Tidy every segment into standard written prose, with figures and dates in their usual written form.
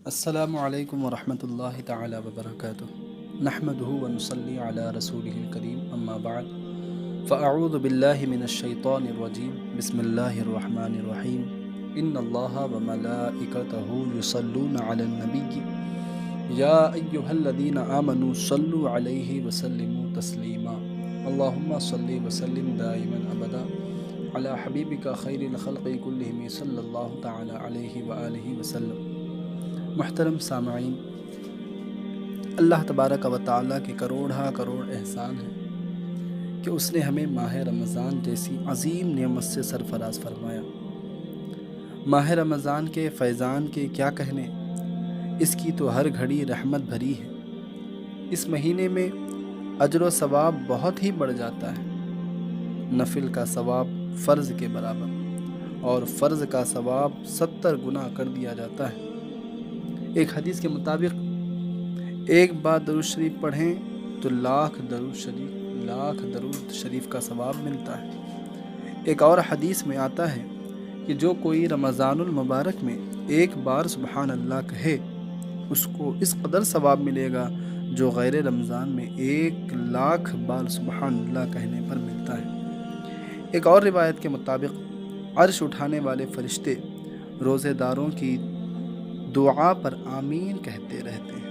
السلام علیکم ورحمۃ اللہ تعالی وبرکاتہ نحمدہ ونصلی علی رسولہ الکریم اما بعد فاعوذ باللہ من الشیطان الرجیم بسم اللہ الرحمن الرحیم ان اللہ وملائکتہ یصلون علی النبی یا ایہا الذین آمنوا صلوا علیہ وسلموا تسلیما اللہم صلی وسلم دائما ابدا علی حبیبک خیر الخلق کلہم صلی اللہ تعالی علیہ وآلہ وسلم۔ محترم سامعین، اللہ تبارک و تعالیٰ کے کروڑ احسان ہے کہ اس نے ہمیں ماہ رمضان جیسی عظیم نعمت سے سرفراز فرمایا۔ ماہ رمضان کے فیضان کے کیا کہنے، اس کی تو ہر گھڑی رحمت بھری ہے۔ اس مہینے میں اجر و ثواب بہت ہی بڑھ جاتا ہے۔ نفل کا ثواب فرض کے برابر اور فرض کا ثواب 70 گنا کر دیا جاتا ہے۔ ایک حدیث کے مطابق ایک بار درود شریف پڑھیں تو لاکھ درود شریف کا ثواب ملتا ہے۔ ایک اور حدیث میں آتا ہے کہ جو کوئی رمضان المبارک میں ایک بار سبحان اللہ کہے اس کو اس قدر ثواب ملے گا جو غیر رمضان میں 1,00,000 بار سبحان اللہ کہنے پر ملتا ہے۔ ایک اور روایت کے مطابق عرش اٹھانے والے فرشتے روزے داروں کی دعا پر آمین کہتے رہتے ہیں۔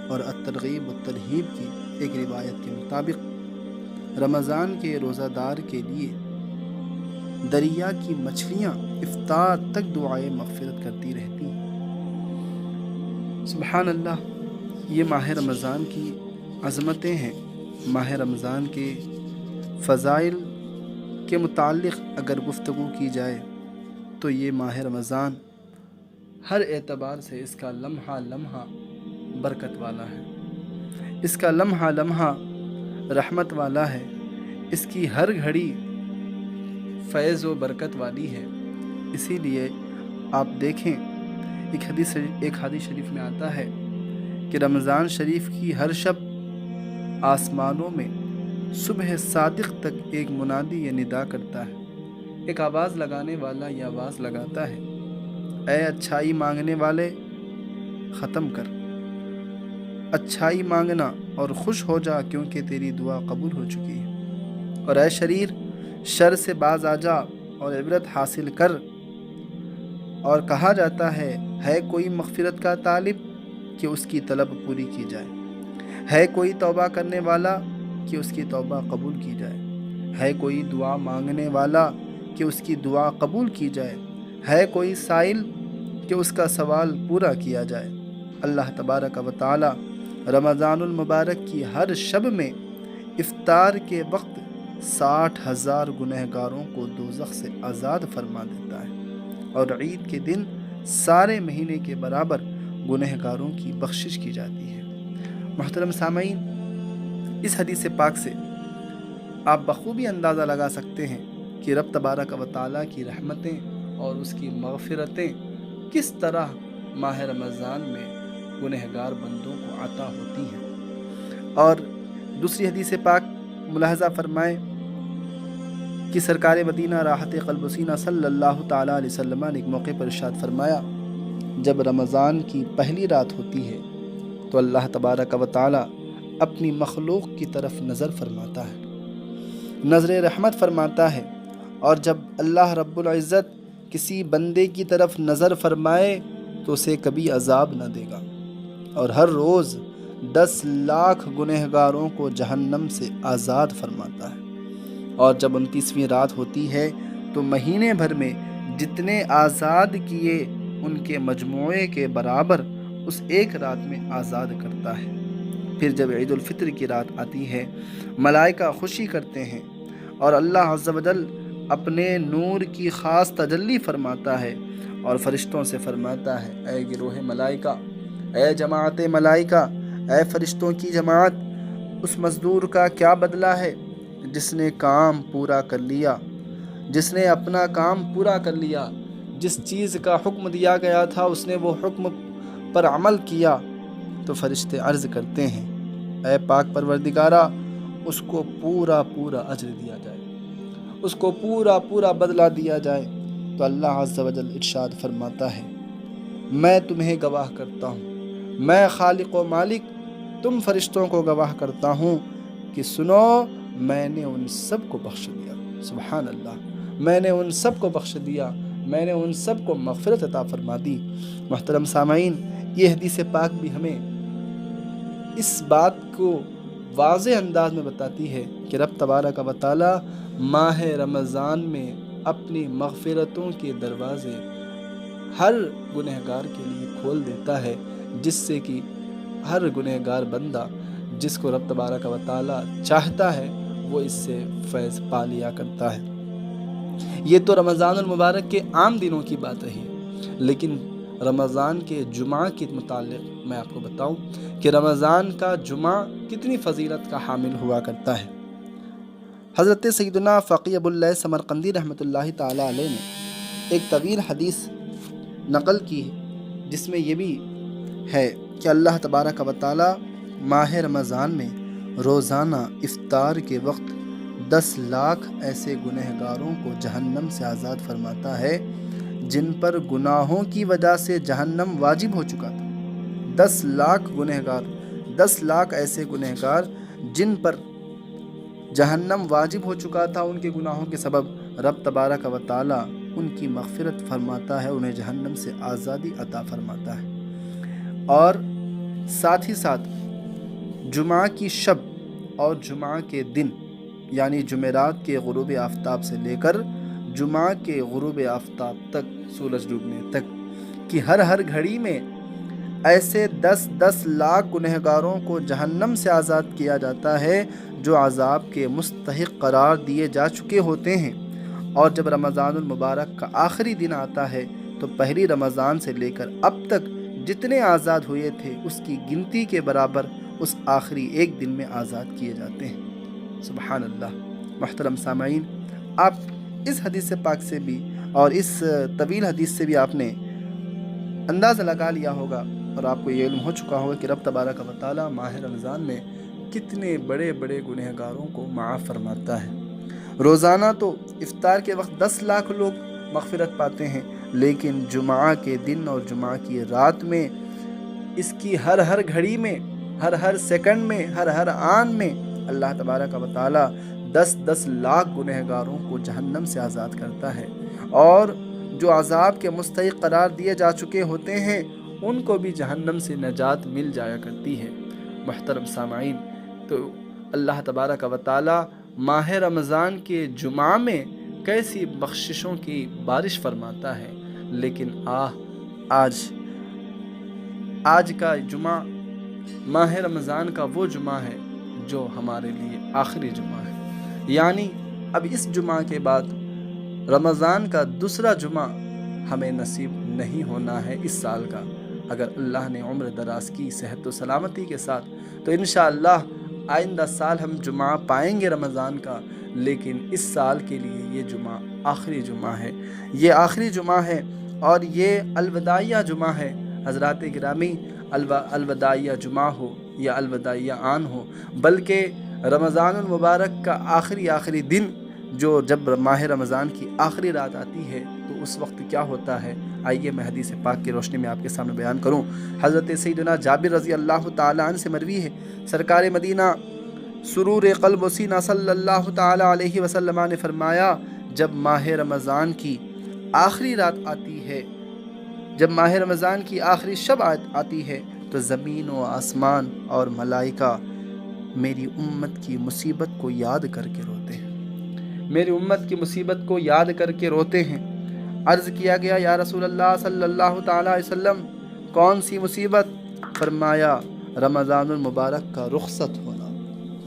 اور الترغیب والترہیب کی ایک روایت کے مطابق رمضان کے روزہ دار کے لیے دریا کی مچھلیاں افطار تک دعائے مغفرت کرتی رہتی ہیں۔ سبحان اللہ، یہ ماہ رمضان کی عظمتیں ہیں۔ ماہ رمضان کے فضائل کے متعلق اگر گفتگو کی جائے تو یہ ماہ رمضان ہر اعتبار سے اس کا لمحہ لمحہ برکت والا ہے، اس کا لمحہ لمحہ رحمت والا ہے، اس کی ہر گھڑی فیض و برکت والی ہے۔ اسی لیے آپ دیکھیں ایک حدیث شریف میں آتا ہے کہ رمضان شریف کی ہر شب آسمانوں میں صبح صادق تک ایک منادی یہ ندا کرتا ہے، ایک آواز لگانے والا یہ آواز لگاتا ہے، اے اچھائی مانگنے والے ختم کر، اچھائی مانگنا اور خوش ہو جا کیونکہ تیری دعا قبول ہو چکی ہے، اور اے شریر شر سے باز آ جا اور عبرت حاصل کر۔ اور کہا جاتا ہے کوئی مغفرت کا طالب کہ اس کی طلب پوری کی جائے، ہے کوئی توبہ کرنے والا کہ اس کی توبہ قبول کی جائے، ہے کوئی دعا مانگنے والا کہ اس کی دعا قبول کی جائے، ہے کوئی سائل کہ اس کا سوال پورا کیا جائے۔ اللہ تبارک و تعالی رمضان المبارک کی ہر شب میں افطار کے وقت 60,000 گنہگاروں کو دوزخ سے آزاد فرما دیتا ہے، اور عید کے دن سارے مہینے کے برابر گنہگاروں کی بخشش کی جاتی ہے۔ محترم سامعین، اس حدیث پاک سے آپ بخوبی اندازہ لگا سکتے ہیں کہ رب تبارک و تعالیٰ کی رحمتیں اور اس کی مغفرتیں کس طرح ماہ رمضان میں گنہگار بندوں کو عطا ہوتی ہیں۔ اور دوسری حدیث پاک ملاحظہ فرمائیں کہ سرکار مدینہ راحت قلب و سینہ صلی اللہ تعالیٰ علیہ وسلم نے ایک موقع پر ارشاد فرمایا، جب رمضان کی پہلی رات ہوتی ہے تو اللہ تبارک و تعالیٰ اپنی مخلوق کی طرف نظر فرماتا ہے، نظر رحمت فرماتا ہے، اور جب اللہ رب العزت کسی بندے کی طرف نظر فرمائے تو اسے کبھی عذاب نہ دے گا، اور ہر روز 10 لاکھ گنہگاروں کو جہنم سے آزاد فرماتا ہے۔ اور جب 29ویں رات ہوتی ہے تو مہینے بھر میں جتنے آزاد کیے ان کے مجموعے کے برابر اس ایک رات میں آزاد کرتا ہے۔ پھر جب عید الفطر کی رات آتی ہے، ملائکہ خوشی کرتے ہیں اور اللہ عز و جل اپنے نور کی خاص تجلی فرماتا ہے اور فرشتوں سے فرماتا ہے، اے گروہ ملائکہ، اے جماعت ملائکہ، اے فرشتوں کی جماعت، اس مزدور کا کیا بدلہ ہے جس نے کام پورا کر لیا، جس نے اپنا کام پورا کر لیا، جس چیز کا حکم دیا گیا تھا اس نے وہ حکم پر عمل کیا۔ تو فرشتے عرض کرتے ہیں، اے پاک پروردگارہ، اس کو پورا اجر دیا جائے، اس کو پورا بدلہ دیا جائے۔ تو اللہ عز و جل ارشاد فرماتا ہے، میں تمہیں گواہ کرتا ہوں، میں خالق و مالک تم فرشتوں کو گواہ کرتا ہوں کہ سنو، میں نے ان سب کو بخش دیا۔ سبحان اللہ، میں نے ان سب کو بخش دیا، میں نے ان سب کو مغفرت عطا فرما دی۔ محترم سامعین، یہ حدیث پاک بھی ہمیں اس بات کو واضح انداز میں بتاتی ہے کہ رب تبارک و تعالی ماہ رمضان میں اپنی مغفرتوں کے دروازے ہر گنہگار کے لیے کھول دیتا ہے، جس سے کہ ہر گنہگار بندہ جس کو رب تبارک و تعالی چاہتا ہے وہ اس سے فیض پا لیا کرتا ہے۔ یہ تو رمضان المبارک کے عام دنوں کی بات رہی، لیکن رمضان کے جمعہ کے متعلق میں آپ کو بتاؤں کہ رمضان کا جمعہ کتنی فضیلت کا حامل ہوا کرتا ہے۔ حضرت سیدنا فقی ابو اللہ سمرقندی رحمۃ اللہ تعالی علیہ نے ایک طویل حدیث نقل کی ہے، جس میں یہ بھی ہے کہ اللہ تبارک و تعالی ماہ رمضان میں روزانہ افطار کے وقت 10 لاکھ ایسے گنہگاروں کو جہنم سے آزاد فرماتا ہے جن پر گناہوں کی وجہ سے جہنم واجب ہو چکا تھا۔ 10 لاکھ گنہگار، 10 لاکھ ایسے گنہگار جن پر جہنم واجب ہو چکا تھا ان کے گناہوں کے سبب، رب تبارک و تعالی ان کی مغفرت فرماتا ہے، انہیں جہنم سے آزادی عطا فرماتا ہے۔ اور ساتھ ہی ساتھ جمعہ کی شب اور جمعہ کے دن، یعنی جمعرات کے غروب آفتاب سے لے کر جمعہ کے غروب آفتاب تک، سورج ڈوبنے تک کی ہر گھڑی میں ایسے 10 لاکھ گنہگاروں کو جہنم سے آزاد کیا جاتا ہے جو عذاب کے مستحق قرار دیے جا چکے ہوتے ہیں۔ اور جب رمضان المبارک کا آخری دن آتا ہے تو پہلی رمضان سے لے کر اب تک جتنے آزاد ہوئے تھے اس کی گنتی کے برابر اس آخری ایک دن میں آزاد کیے جاتے ہیں۔ سبحان اللہ۔ محترم سامعین، آپ اس حدیث پاک سے بھی اور اس طویل حدیث سے بھی آپ نے اندازہ لگا لیا ہوگا اور آپ کو یہ علم ہو چکا ہوگا کہ رب تبارک و تعالی ماہ رمضان میں کتنے بڑے بڑے گنہگاروں کو معاف فرماتا ہے۔ روزانہ تو افطار کے وقت 10 لاکھ لوگ مغفرت پاتے ہیں، لیکن جمعہ کے دن اور جمعہ کی رات میں اس کی ہر گھڑی میں، ہر سیکنڈ میں، ہر آن میں اللہ تبارک و تعالی 10 لاکھ گنہگاروں کو جہنم سے آزاد کرتا ہے، اور جو عذاب کے مستحق قرار دیے جا چکے ہوتے ہیں ان کو بھی جہنم سے نجات مل جایا کرتی ہے۔ محترم سامعین، تو اللہ تبارک و تعالی ماہ رمضان کے جمعہ میں کیسی بخششوں کی بارش فرماتا ہے، لیکن آج کا جمعہ ماہ رمضان کا وہ جمعہ ہے جو ہمارے لیے آخری جمعہ ہے، یعنی اب اس جمعہ کے بعد رمضان کا دوسرا جمعہ ہمیں نصیب نہیں ہونا ہے اس سال کا۔ اگر اللہ نے عمر دراز کی صحت و سلامتی کے ساتھ تو انشاءاللہ آئندہ سال ہم جمعہ پائیں گے رمضان کا، لیکن اس سال کے لیے یہ جمعہ آخری جمعہ ہے، یہ آخری جمعہ ہے اور یہ الوداعیہ جمعہ ہے۔ حضرات گرامی، الوداعیہ جمعہ ہو یا الوداعیہ آن ہو، بلکہ رمضان المبارک کا آخری دن جب ماہ رمضان کی آخری رات آتی ہے تو اس وقت کیا ہوتا ہے، آئیے میں حدیث پاک کی روشنی میں آپ کے سامنے بیان کروں۔ حضرت سیدنا جابر رضی اللہ تعالی عنہ سے مروی ہے، سرکار مدینہ سرور قلب و سینہ صلی اللہ تعالی علیہ وسلم نے فرمایا، جب ماہ رمضان کی آخری رات آتی ہے، جب ماہ رمضان کی آخری شب آتی ہے تو زمین و آسمان اور ملائکہ میری امت کی مصیبت کو یاد کر کے روتے ہیں، میری امت کی مصیبت کو یاد کر کے روتے ہیں۔ عرض کیا گیا، یا رسول اللہ صلی اللہ تعالی علیہ وسلم، کون سی مصیبت؟ فرمایا، رمضان المبارک کا رخصت ہونا۔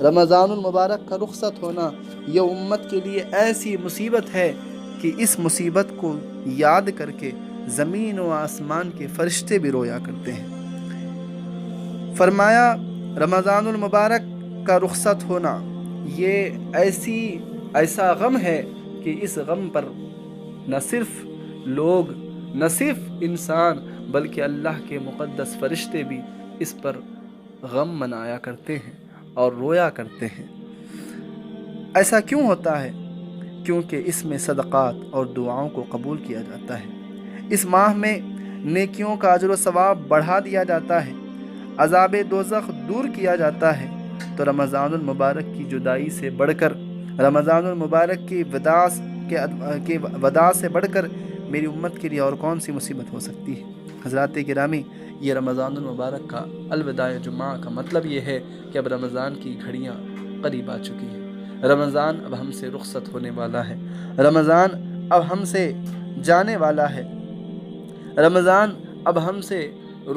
رمضان المبارک کا رخصت ہونا یہ امت کے لیے ایسی مصیبت ہے کہ اس مصیبت کو یاد کر کے زمین و آسمان کے فرشتے بھی رویا کرتے ہیں۔ فرمایا، رمضان المبارک کا رخصت ہونا یہ ایسا غم ہے کہ اس غم پر نہ صرف لوگ، نہ صرف انسان، بلکہ اللہ کے مقدس فرشتے بھی اس پر غم منایا کرتے ہیں اور رویا کرتے ہیں۔ ایسا کیوں ہوتا ہے؟ کیونکہ اس میں صدقات اور دعاؤں کو قبول کیا جاتا ہے۔ اس ماہ میں نیکیوں کا اجر و ثواب بڑھا دیا جاتا ہے، عذاب دوزخ دور کیا جاتا ہے، تو رمضان المبارک کی جدائی سے بڑھ کر، رمضان المبارک کی وداع سے بڑھ کر میری امت کے لیے اور کون سی مصیبت ہو سکتی ہے؟ حضرات گرامی، یہ رمضان المبارک کا الوداع جمعہ کا مطلب یہ ہے کہ اب رمضان کی گھڑیاں قریب آ چکی ہیں، رمضان اب ہم سے رخصت ہونے والا ہے، رمضان اب ہم سے جانے والا ہے، رمضان اب ہم سے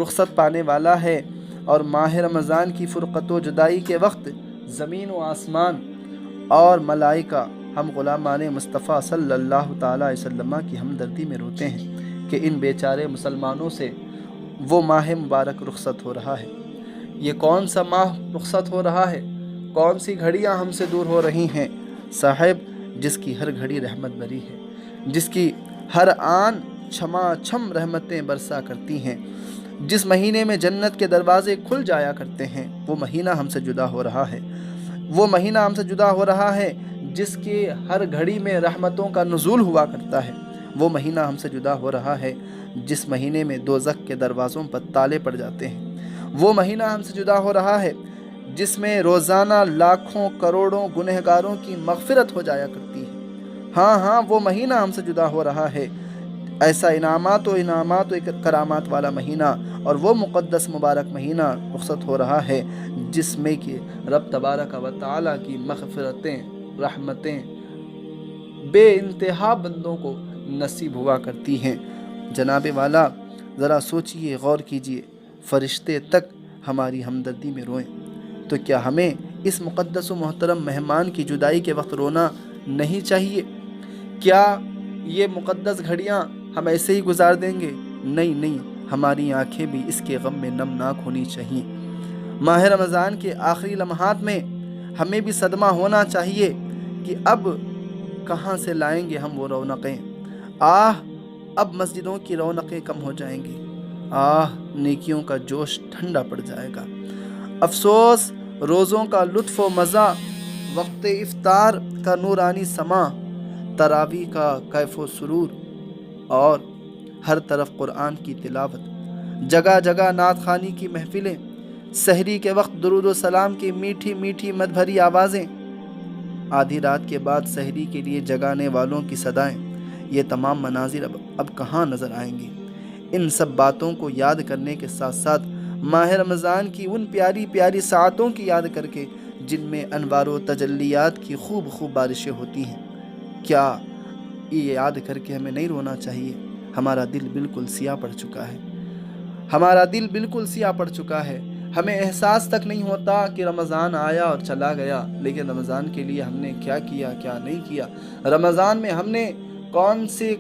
رخصت پانے والا ہے، اور ماہ رمضان کی فرقت و جدائی کے وقت زمین و آسمان اور ملائکہ ہم غلامان مصطفیٰ صلی اللہ تعالیٰ علیہ وسلم کی ہمدردی میں روتے ہیں کہ ان بیچارے مسلمانوں سے وہ ماہ مبارک رخصت ہو رہا ہے۔ یہ کون سا ماہ رخصت ہو رہا ہے؟ کون سی گھڑیاں ہم سے دور ہو رہی ہیں؟ صاحب، جس کی ہر گھڑی رحمت بری ہے، جس کی ہر آن چھما چھم رحمتیں برسا کرتی ہیں، جس مہینے میں جنت کے دروازے کھل جایا کرتے ہیں، وہ مہینہ ہم سے جدا ہو رہا ہے، وہ مہینہ ہم سے جدا ہو رہا ہے جس کے ہر گھڑی میں رحمتوں کا نزول ہوا کرتا ہے، وہ مہینہ ہم سے جدا ہو رہا ہے جس مہینے میں دوزخ کے دروازوں پر تالے پڑ جاتے ہیں، وہ مہینہ ہم سے جدا ہو رہا ہے جس میں روزانہ لاکھوں کروڑوں گنہگاروں کی مغفرت ہو جایا کرتی ہے۔ ہاں، وہ مہینہ ہم سے جدا ہو رہا ہے، ایسا انعامات و کرامات والا مہینہ، اور وہ مقدس مبارک مہینہ رخصت ہو رہا ہے جس میں کہ رب تبارک و تعالیٰ کی مغفرتیں، رحمتیں بے انتہا بندوں کو نصیب ہوا کرتی ہیں۔ جناب والا، ذرا سوچئے، غور کیجئے، فرشتے تک ہماری ہمدردی میں روئیں تو کیا ہمیں اس مقدس و محترم مہمان کی جدائی کے وقت رونا نہیں چاہیے؟ کیا یہ مقدس گھڑیاں ہم ایسے ہی گزار دیں گے؟ نہیں، ہماری آنکھیں بھی اس کے غم میں نمناک ہونی چاہیے۔ ماہ رمضان کے آخری لمحات میں ہمیں بھی صدمہ ہونا چاہیے کہ اب کہاں سے لائیں گے ہم وہ رونقیں؟ اب مسجدوں کی رونقیں کم ہو جائیں گی، نیکیوں کا جوش ٹھنڈا پڑ جائے گا۔ افسوس، روزوں کا لطف و مزہ، وقت افطار کا نورانی سما، تراویح کا کیف و سرور، اور ہر طرف قرآن کی تلاوت، جگہ جگہ نعت خوانی کی محفلیں، سحری کے وقت درود و سلام کی میٹھی میٹھی مد بھری آوازیں، آدھی رات کے بعد سحری کے لیے جگانے والوں کی صدائیں، یہ تمام مناظر اب کہاں نظر آئیں گے؟ ان سب باتوں کو یاد کرنے کے ساتھ ساتھ ماہ رمضان کی ان پیاری پیاری ساعتوں کی یاد کر کے جن میں انوار و تجلیات کی خوب بارشیں ہوتی ہیں، کیا یہ یاد کر کے ہمیں نہیں رونا چاہیے؟ ہمارا دل بالکل سیاہ پڑ چکا ہے، ہمارا دل بالکل سیاہ پڑ چکا ہے، ہمیں احساس تک نہیں ہوتا کہ رمضان آیا اور چلا گیا، لیکن رمضان کے لیے ہم نے کیا کیا، کیا نہیں کیا، رمضان میں ہم نے کون سے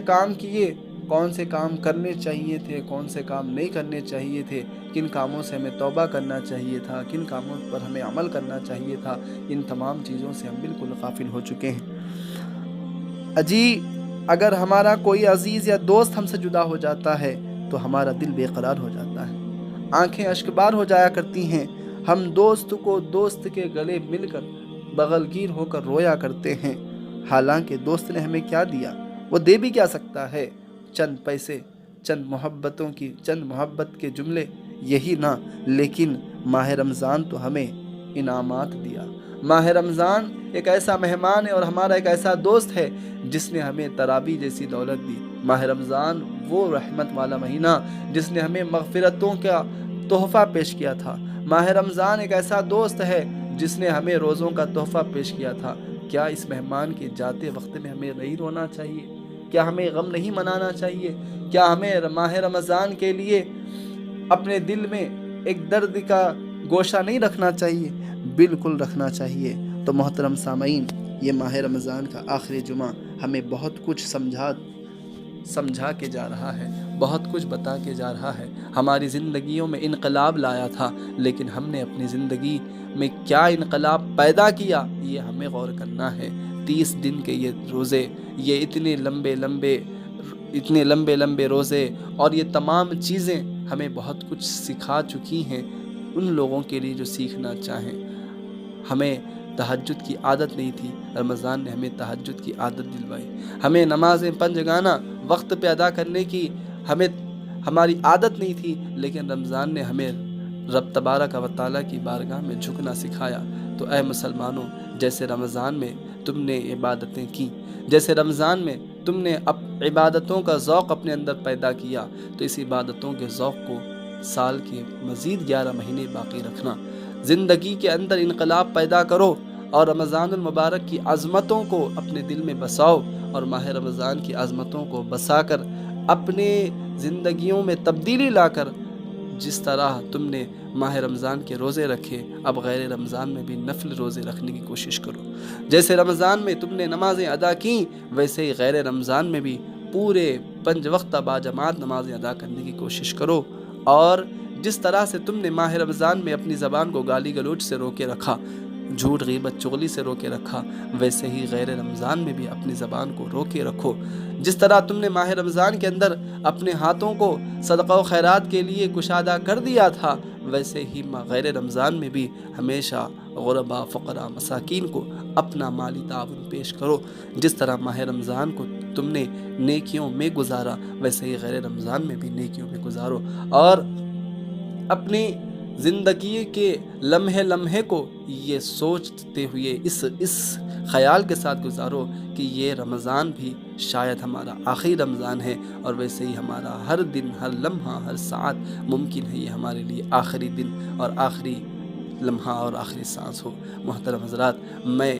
کام کیے، کون سے کام کرنے چاہیے تھے، کون سے کام نہیں کرنے چاہیے تھے، کن کاموں سے ہمیں توبہ کرنا چاہیے تھا، کن کاموں پر ہمیں عمل کرنا چاہیے تھا، ان تمام چیزوں سے ہم بالکل غافل ہو چکے ہیں۔ اگر ہمارا کوئی عزیز یا دوست ہم سے جدا ہو جاتا ہے تو ہمارا دل بے قرار ہو جاتا ہے، آنکھیں اشکبار ہو جایا کرتی ہیں، ہم دوست کو دوست کے گلے مل کر بغل گیر ہو کر رویا کرتے ہیں، حالانکہ دوست نے ہمیں کیا دیا؟ وہ دے بھی کیا سکتا ہے؟ چند پیسے، چند محبت کے جملے، یہی نہ، لیکن ماہ رمضان تو ہمیں انعامات دیا۔ ماہ رمضان ایک ایسا مہمان ہے اور ہمارا ایک ایسا دوست ہے جس نے ہمیں تراویح جیسی دولت دی۔ ماہ رمضان وہ رحمت والا مہینہ جس نے ہمیں مغفرتوں کا تحفہ پیش کیا تھا۔ ماہ رمضان ایک ایسا دوست ہے جس نے ہمیں روزوں کا تحفہ پیش کیا تھا۔ کیا اس مہمان کے جاتے وقت میں ہمیں نہیں رونا چاہیے؟ کیا ہمیں غم نہیں منانا چاہیے؟ کیا ہمیں ماہ رمضان کے لیے اپنے دل میں ایک درد کا گوشہ نہیں رکھنا چاہیے؟ بالکل رکھنا چاہیے۔ تو محترم سامعین، یہ ماہ رمضان کا آخری جمعہ ہمیں بہت کچھ سمجھا کے جا رہا ہے، بہت کچھ بتا کے جا رہا ہے، ہماری زندگیوں میں انقلاب لایا تھا، لیکن ہم نے اپنی زندگی میں کیا انقلاب پیدا کیا، یہ ہمیں غور کرنا ہے۔ 30 دن کے یہ روزے، یہ اتنے لمبے لمبے روزے اور یہ تمام چیزیں ہمیں بہت کچھ سکھا چکی ہیں ان لوگوں کے لیے جو سیکھنا چاہیں۔ ہمیں تہجد کی عادت نہیں تھی، رمضان نے ہمیں تہجد کی عادت دلوائی، ہمیں نمازیں 5 گانا وقت پہ ادا کرنے کی ہماری عادت نہیں تھی، لیکن رمضان نے ہمیں رب تبارک و تعالیٰ کی بارگاہ میں جھکنا سکھایا۔ تو اے مسلمانوں، جیسے رمضان میں تم نے عبادتیں کی، جیسے رمضان میں تم نے عبادتوں کا ذوق اپنے اندر پیدا کیا، تو اس عبادتوں کے ذوق کو سال کے مزید 11 مہینے باقی رکھنا، زندگی کے اندر انقلاب پیدا کرو اور رمضان المبارک کی عظمتوں کو اپنے دل میں بساؤ، اور ماہ رمضان کی عظمتوں کو بسا کر اپنے زندگیوں میں تبدیلی لا کر، جس طرح تم نے ماہ رمضان کے روزے رکھے، اب غیر رمضان میں بھی نفل روزے رکھنے کی کوشش کرو۔ جیسے رمضان میں تم نے نمازیں ادا کیں، ویسے ہی غیر رمضان میں بھی پورے 5 وقتہ باجماعت نمازیں ادا کرنے کی کوشش کرو، اور جس طرح سے تم نے ماہ رمضان میں اپنی زبان کو گالی گلوچ سے روکے رکھا، جھوٹ غیبت چغلی سے روکے رکھا، ویسے ہی غیر رمضان میں بھی اپنی زبان کو روکے رکھو۔ جس طرح تم نے ماہ رمضان کے اندر اپنے ہاتھوں کو صدقہ و خیرات کے لیے کشادہ کر دیا تھا، ویسے ہی غیر رمضان میں بھی ہمیشہ غرباء، فقراء، مساکین کو اپنا مالی تعاون پیش کرو۔ جس طرح ماہ رمضان کو تم نے نیکیوں میں گزارا، ویسے ہی غیر رمضان میں بھی نیکیوں میں گزارو، اور اپنی زندگی کے لمحے لمحے کو یہ سوچتے ہوئے اس خیال کے ساتھ گزارو کہ یہ رمضان بھی شاید ہمارا آخری رمضان ہے، اور ویسے ہی ہمارا ہر دن، ہر لمحہ، ہر ساعت ممکن ہے یہ ہمارے لیے آخری دن اور آخری لمحہ اور آخری سانس ہو۔ محترم حضرات، میں